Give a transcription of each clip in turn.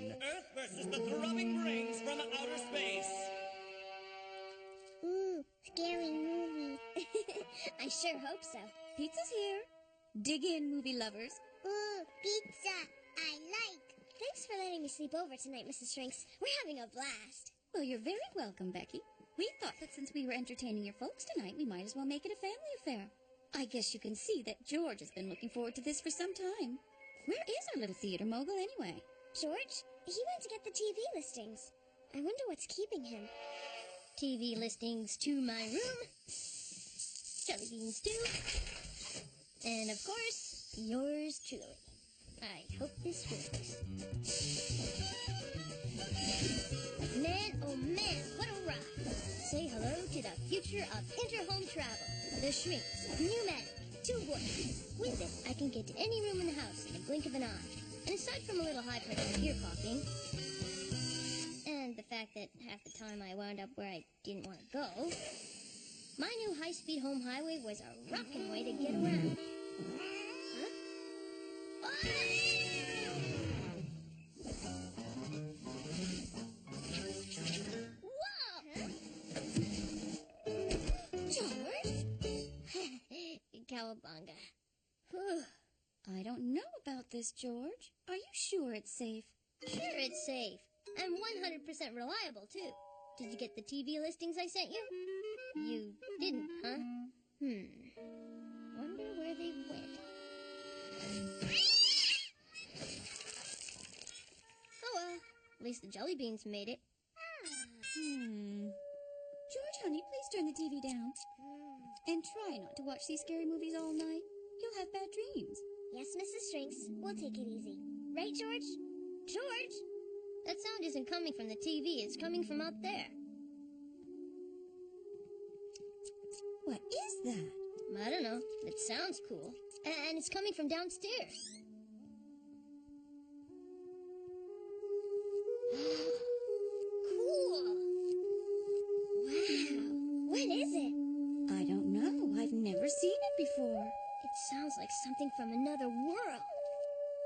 Earth versus the throbbing brains from outer space. Ooh, scary movie. I sure hope so. Pizza's here. Dig in, movie lovers. Ooh, pizza. I like. Thanks for letting me sleep over tonight, Mrs. Shrinks. We're having a blast. Well, you're very welcome, Becky. We thought that since we were entertaining your folks tonight, we might as well make it a family affair. I guess you can see that George has been looking forward to this for some time. Where is our little theater mogul, anyway? George? He went to get the TV listings. I wonder what's keeping him. TV listings to my room. Jelly beans too. And of course, yours truly. I hope this works. Man, oh man, what a ride. Say hello to the future of inter-home travel. The Shrinks, pneumatic, 2 voices. With it, I can get to any room in the house in the blink of an eye. And aside from a little high-pressure ear popping, and the fact that half the time I wound up where I didn't want to go, my new high-speed home highway was a rockin' way to get around. Huh? Whoa! George? Cowabunga. Whew. I don't know about this, George. Are you sure it's safe? Sure it's safe. And 100% reliable, too. Did you get the TV listings I sent you? You didn't, huh? Wonder where they went. Oh well, at least the jelly beans made it. George, honey, please turn the TV down. And try not to watch these scary movies all night. You'll have bad dreams. Yes, Mrs. Shrinks. We'll take it easy. Right, George? George? That sound isn't coming from the TV. It's coming from out there. What is that? I don't know. It sounds cool. And it's coming from downstairs. Cool. Wow. What is it? I don't know. I've never seen it before. It sounds like something from another world.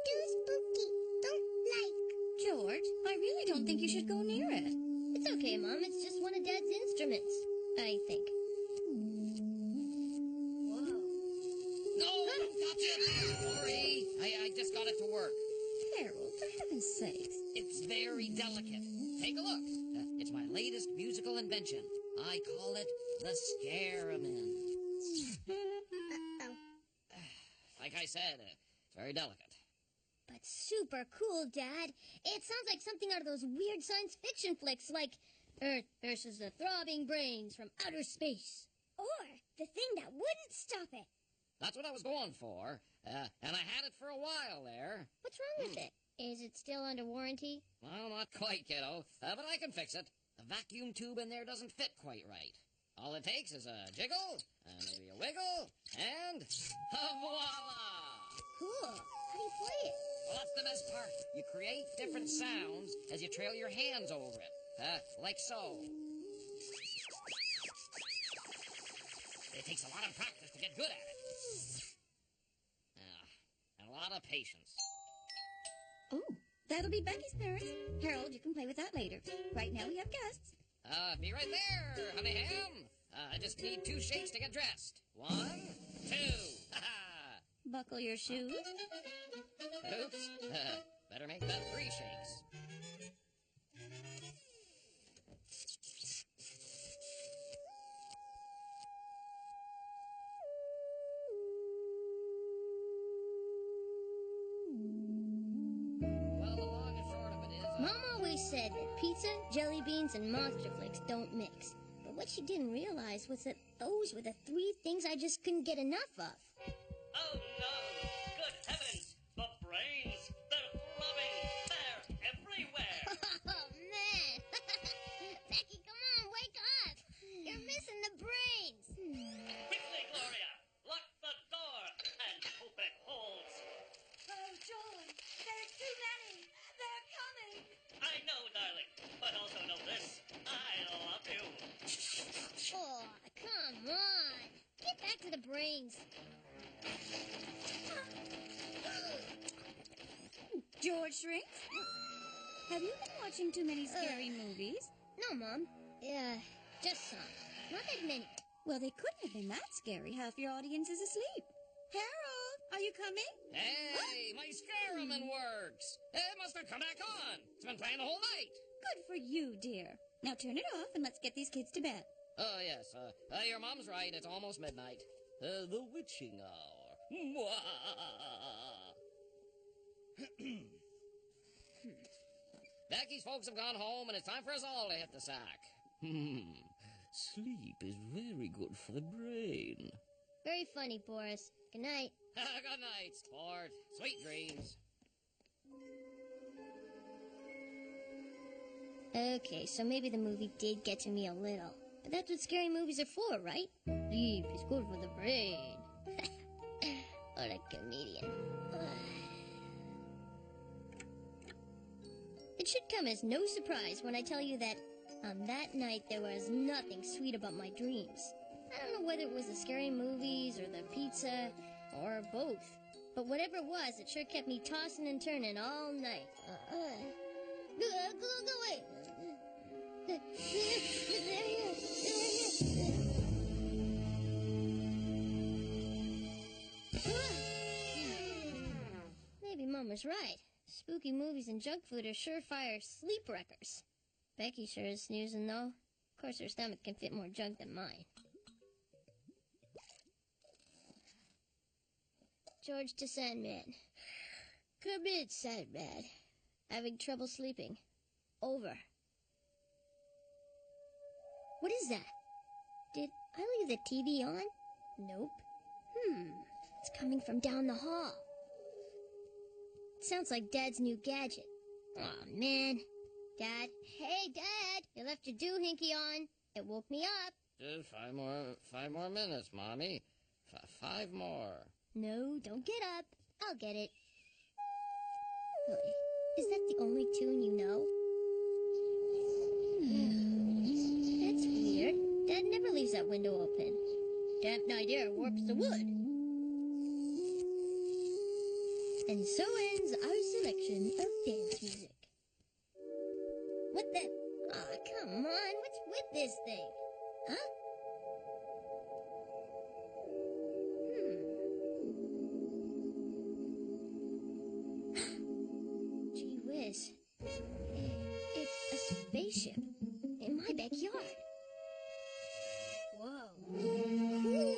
Too spooky. Don't like. George, I really don't think you should go near it. It's okay, Mom. It's just one of Dad's instruments, I think. No, that's it. Sorry. I just got it to work. Harold, for heaven's sakes. It's very delicate. Take a look. It's my latest musical invention. I call it the Scaraman. Uh-oh. Like I said, it's very delicate. But super cool, Dad. It sounds like something out of those weird science fiction flicks, like Earth versus the throbbing brains from outer space. Or the thing that wouldn't stop it. That's what I was going for. And I had it for a while there. What's wrong with it? Is it still under warranty? Well, not quite, kiddo. But I can fix it. The vacuum tube in there doesn't fit quite right. All it takes is a jiggle, maybe a wiggle, and voila! Cool. How do you play it? Well, that's the best part. You create different sounds as you trail your hands over it. Like so. It takes a lot of practice to get good at it. And a lot of patience. Oh, that'll be Becky's parents. Harold, you can play with that later. Right now we have guests. Be right there, honey ham. I just need 2 shakes to get dressed. 1, 2. Ha-ha. Buckle your shoes. Oops. Better make that 3 shakes. Well, the long and short of it is... Mom always said that pizza, jelly beans, and monster flakes don't mix. But what she didn't realize was that those were the 3 things I just couldn't get enough of. Oh no! Good heavens! The brains! They're throbbing! They're everywhere! Oh, man! Becky, come on, wake up! You're missing the brains! Quickly, Gloria! Lock the door and hope it holds! Oh, George, there's too many. They're coming. I know, darling, but also know this. I love you. Oh, come on! Get back to the brains! George Shrinks? Have you been watching too many scary movies? No, Mom. Yeah, just some. Not that many. Well, they couldn't have been that scary. Half your audience is asleep. Harold, are you coming? Hey, my scareman works. It must have come back on. It's been playing the whole night. Good for you, dear. Now turn it off and let's get these kids to bed. Oh, yes. Your mom's right. It's almost midnight. The witching hour. Becky's folks have gone home, and it's time for us all to hit the sack. Sleep is very good for the brain. Very funny, Boris. Good night. Good night, sport. Sweet dreams. Okay, so maybe the movie did get to me a little. But that's what scary movies are for, right? Sleep is good for the brain. What a comedian. It should come as no surprise when I tell you that on that night there was nothing sweet about my dreams. I don't know whether it was the scary movies or the pizza or both. But whatever it was, it sure kept me tossing and turning all night. Go away. Maybe Mom was right. Spooky movies and junk food are surefire sleep wreckers. Becky sure is snoozing, though. Of course, her stomach can fit more junk than mine. George to Sandman. Come in, Sandman. Having trouble sleeping. Over. What is that? Did I leave the TV on? Nope. It's coming from down the hall. It sounds like Dad's new gadget. Aw, man. Dad. Hey, Dad. You left your doohickey on. It woke me up. Just five more minutes, Mommy. 5 more. No, don't get up. I'll get it. Is that the only tune you know? That's weird. Dad never leaves that window open. Damp night air warps the wood. And so ends our selection of dance music. What the? Aw, come on. What's with this thing? Huh? Gee whiz. It's a spaceship in my backyard. Whoa. Cool.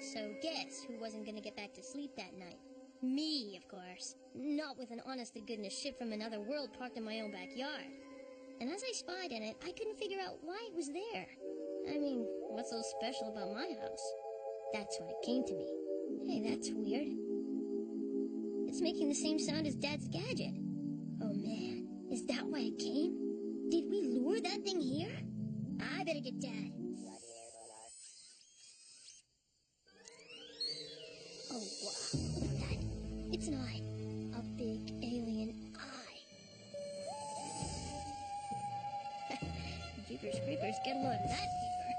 So guess who wasn't going to get back to sleep that night? Me, of course. Not with an honest-to-goodness ship from another world parked in my own backyard. And as I spied in it, I couldn't figure out why it was there. I mean, what's so special about my house? That's when it came to me. Hey, that's weird. It's making the same sound as Dad's gadget. Oh, man. Is that why it came? Did we lure that thing here? I better get Dad. Oh, wow. Look at that. It's an eye. A big alien eye. Jeepers creepers, get a load of that peeper.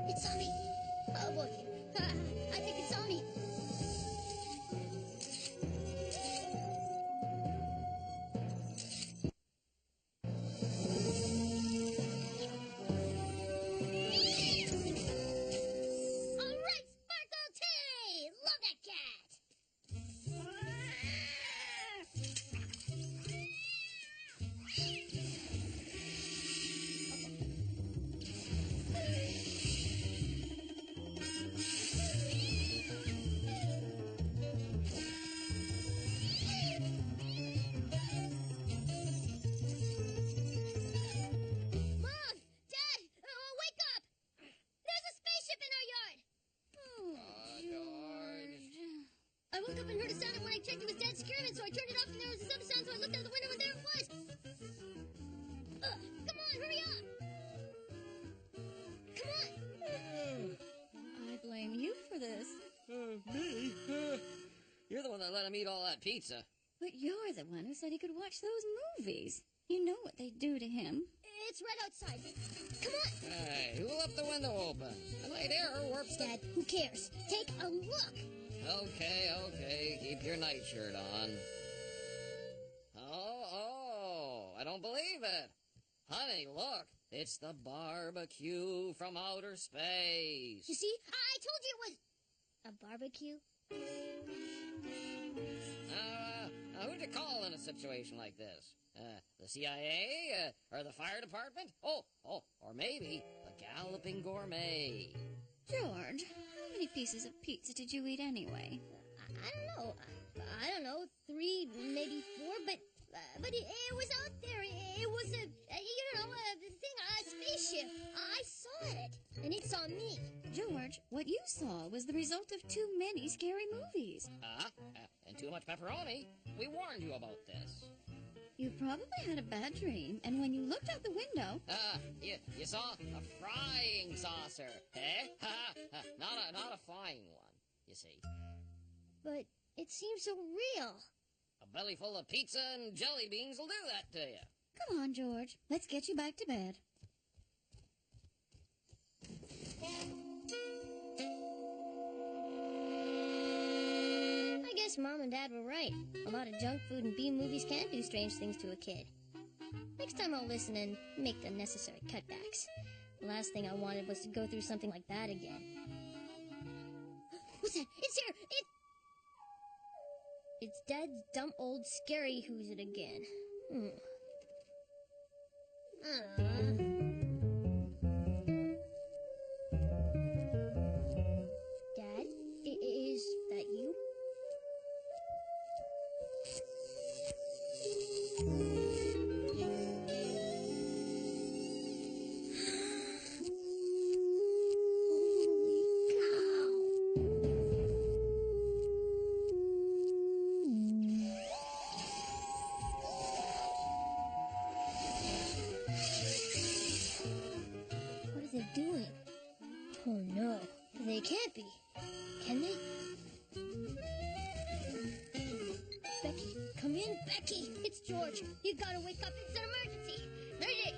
It saw me. Oh, boy. I think it saw me. All right, Sparkle T! Love that cat! Mom! Dad! Wake up! There's a spaceship in our yard! George. I woke up and heard a sound, and when I checked, it was Dad's experiment, so I turned it off, and there was a subsound, so I looked out the window, and there it was! Come on, hurry up! Come on! I blame you for this. Me? You're the one that let him eat all that pizza. But you're the one who said he could watch those movies. You know what they do to him. it's right outside. Come on. Hey, who left the window open? The night air warps the... Dad, who cares? Take a look. Okay. Keep your nightshirt on. Oh, I don't believe it. Honey, look. It's the barbecue from outer space. You see? I told you it was a barbecue. Who'd you call in a situation like this? The CIA? Or the fire department? Oh, or maybe a galloping gourmet. George, how many pieces of pizza did you eat anyway? I don't know. 3, maybe 4, but it was out there. It was a thing, a spaceship. I saw it, and it saw me. George, what you saw was the result of too many scary movies. And too much pepperoni. We warned you about this. You probably had a bad dream, and when you looked out the window... You saw a frying saucer, eh? Not a flying one, you see. But it seems so real. A belly full of pizza and jelly beans will do that to you. Come on, George. Let's get you back to bed. I guess Mom and Dad were right. A lot of junk food and B movies can do strange things to a kid. Next time I'll listen and make the necessary cutbacks. The last thing I wanted was to go through something like that again. What's that? It's here! It's Dad's dumb old scary who's it again. Dad, is that you? Doing? Oh no, they can't be. Can they? Becky, come in, Becky. It's George. You gotta wake up. It's an emergency. Mayday!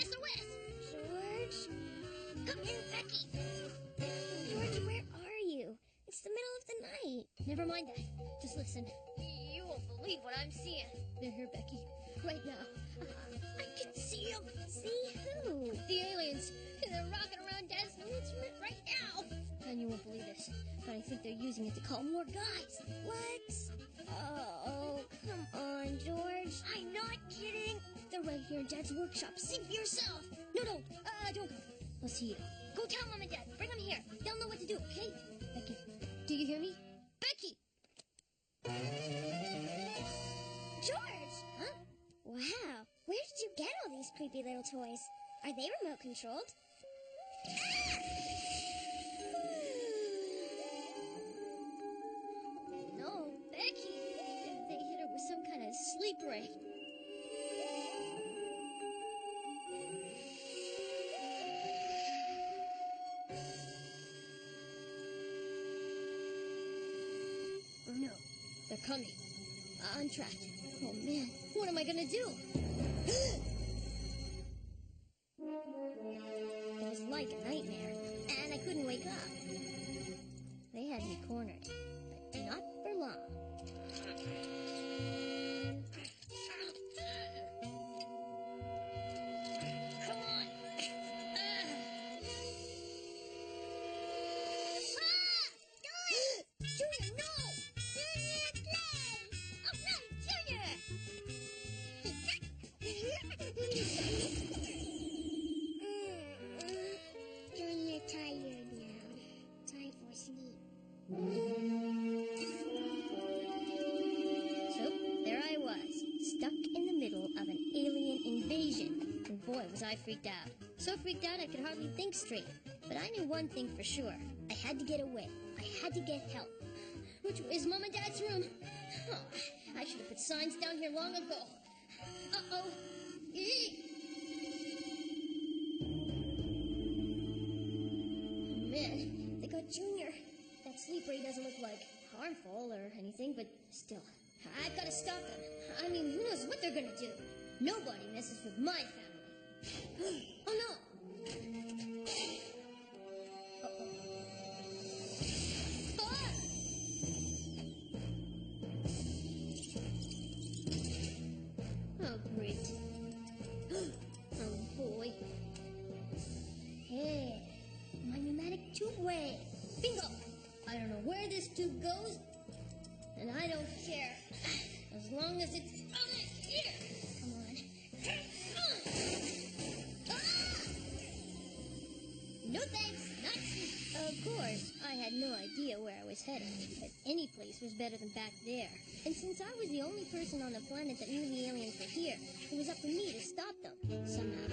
SOS! George? Come in, Becky. George, where are you? It's the middle of the night. Never mind that. Just listen. You won't believe what I'm seeing. They're here, Becky. Right now. I can see them. See who? The aliens. They're rocking around Dad's new instrument right now. And you won't believe this, but I think they're using it to call more guys. What? Oh, come on, George. I'm not kidding. They're right here in Dad's workshop. See for yourself. No, don't go. I'll see you. Go tell Mom and Dad. Bring them here. They'll know what to do, okay? Becky, do you hear me? Becky! George! Huh? Wow. Where did you get all these creepy little toys? Are they remote controlled? No, Becky. They hit her with some kind of sleep ray. Oh no, they're coming. Untracked. Oh man, what am I gonna do? It was like a nightmare, and I couldn't wake up. They had me cornered, but not for long. Come on! Junior, no! Junior, play! All right, Junior! Junior tired now. Time for sleep. So, there I was, stuck in the middle of an alien invasion. And boy, was I freaked out. So freaked out I could hardly think straight. But I knew one thing for sure. I had to get away. I had to get help. Which is Mom and Dad's room. Oh, I should have put signs down here long ago. Uh-oh. Eek. Oh, man, they got Junior. That sleep ray doesn't look like harmful or anything, but still, I've got to stop them. I mean, who knows what they're gonna do? Nobody messes with my family. Oh no! Ah! Oh, great. Oh, boy. Hey, my pneumatic tube way. Bingo! I don't know where this tube goes, and I don't care. As long as it's here. Come on. Ah! No thanks, not sweet. Of course, I had no idea where I was headed, but any place was better than back there. And since I was the only person on the planet that knew the aliens were here, it was up to me to stop them, somehow.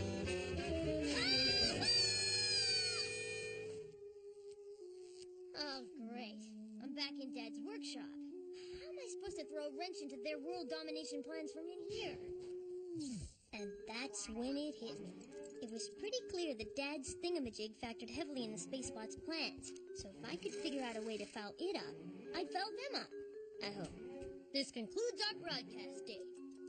Oh, great. I'm back in Dad's workshop. How am I supposed to throw a wrench into their world domination plans from in here? And that's when it hit me. It was pretty clear that Dad's thingamajig factored heavily in the Spacebot's plans. So if I could figure out a way to foul it up, I'd foul them up. I hope. This concludes our broadcast day.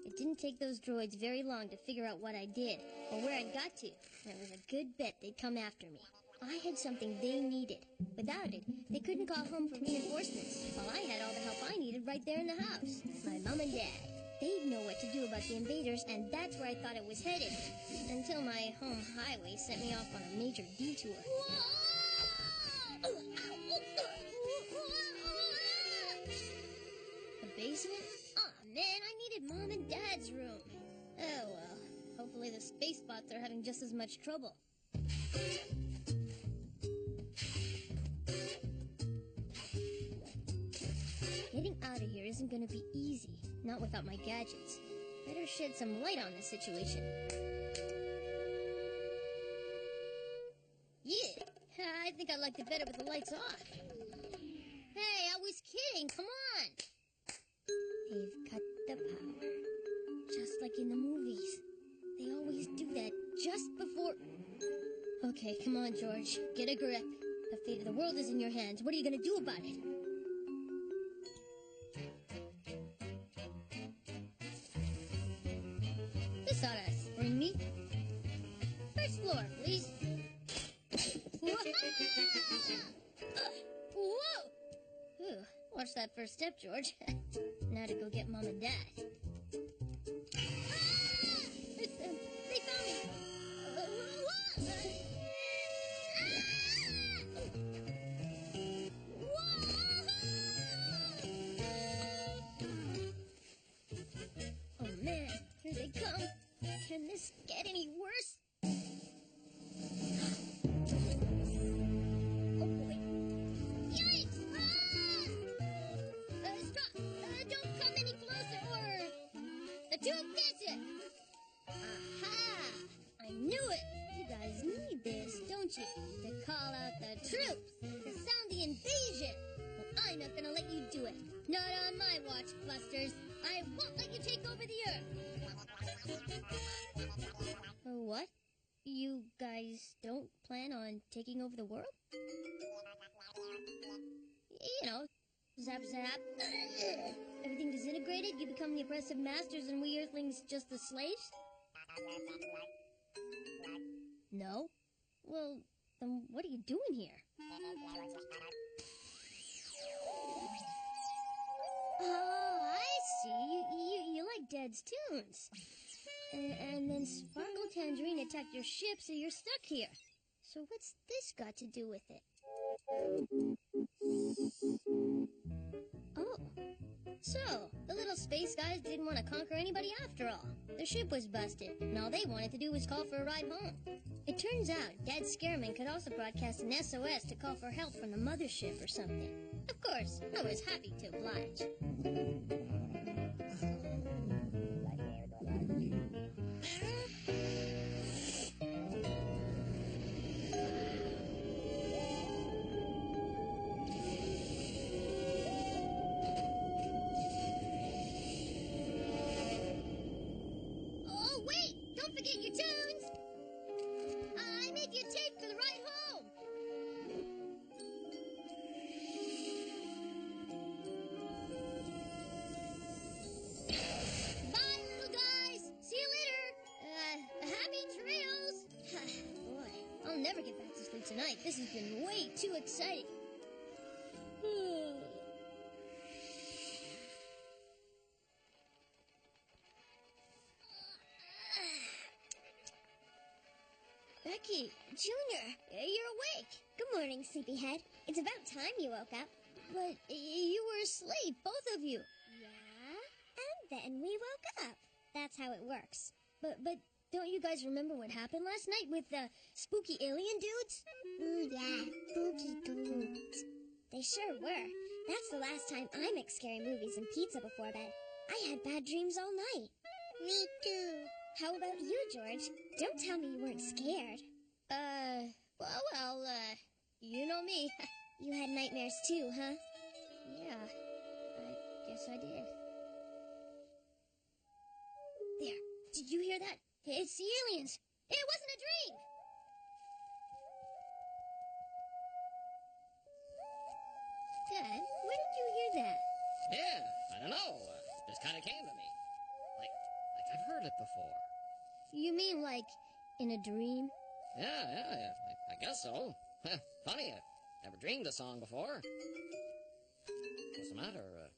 It didn't take those droids very long to figure out what I did, or where I got to. And it was a good bet they'd come after me. I had something they needed. Without it, they couldn't call home for reinforcements, while I had all the help I needed right there in the house. My mom and dad. They'd know what to do about the invaders, and that's where I thought it was headed. Until my home highway sent me off on a major detour. The basement? Aw, man, I needed Mom and Dad's room. Oh, well. Hopefully the Spacebots are having just as much trouble. Getting out of here isn't going to be easy, not without my gadgets. Better shed some light on this situation. Yeah, I think I liked it better with the lights off. Hey, I was kidding, come on! They've cut the power. Just like in the movies. They always do that just before... Okay, come on, George. Get a grip. The fate of the world is in your hands. What are you going to do about it? This ought to spring me. First floor, please. Whoa! Ooh, watch that first step, George. Now to go get Mom and Dad. It's them. They found me. Oh man, here they come. Can this get any worse? Oh boy. Yikes! Stop! Don't come any closer or... The tube gets it! Aha! I knew it! You guys need this, don't you? To call out the troops! To sound the invasion! Well, I'm not gonna let you do it. Not on my watch, Busters. I won't let you take over the Earth! What? You guys don't plan on taking over the world? You know, zap zap. Everything disintegrated, you become the oppressive masters and we Earthlings just the slaves? No? Well, then what are you doing here? Oh, I see. You like Dad's tunes. And then Sparkle Tangerine attacked your ship, so you're stuck here. So what's this got to do with it? Oh. So, the little space guys didn't want to conquer anybody after all. Their ship was busted, and all they wanted to do was call for a ride home. It turns out Dad's Scareman could also broadcast an SOS to call for help from the mothership or something. Of course, I was happy to oblige. Oh, wait! Don't forget your tunes! I made you tape for the ride home! night. This has been way too exciting. Becky, Junior, you're awake. Good morning, sleepyhead. It's about time you woke up. But you were asleep, both of you. Yeah, and then we woke up. That's how it works. But don't you guys remember what happened last night with the spooky alien dudes? Ooh, yeah, spooky dudes. They sure were. That's the last time I mixed scary movies and pizza before bed. I had bad dreams all night. Me too. How about you, George? Don't tell me you weren't scared. Well, you know me. You had nightmares too, huh? Yeah, I guess I did. There, did you hear that? It's the aliens. It wasn't a dream. Dad, where did you hear that? Yeah, I don't know. Just kind of came to me. Like I've heard it before. You mean like in a dream? Yeah. I guess so. Funny, I never dreamed a song before. What's the matter?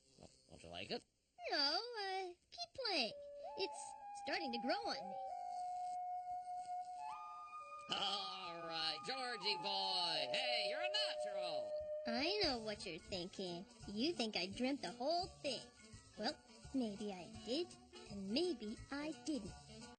Don't you like it? No, keep playing. It's starting to grow on me. All right, Georgie boy. Hey, you're a natural. I know what you're thinking. You think I dreamt the whole thing. Well, maybe I did, and maybe I didn't.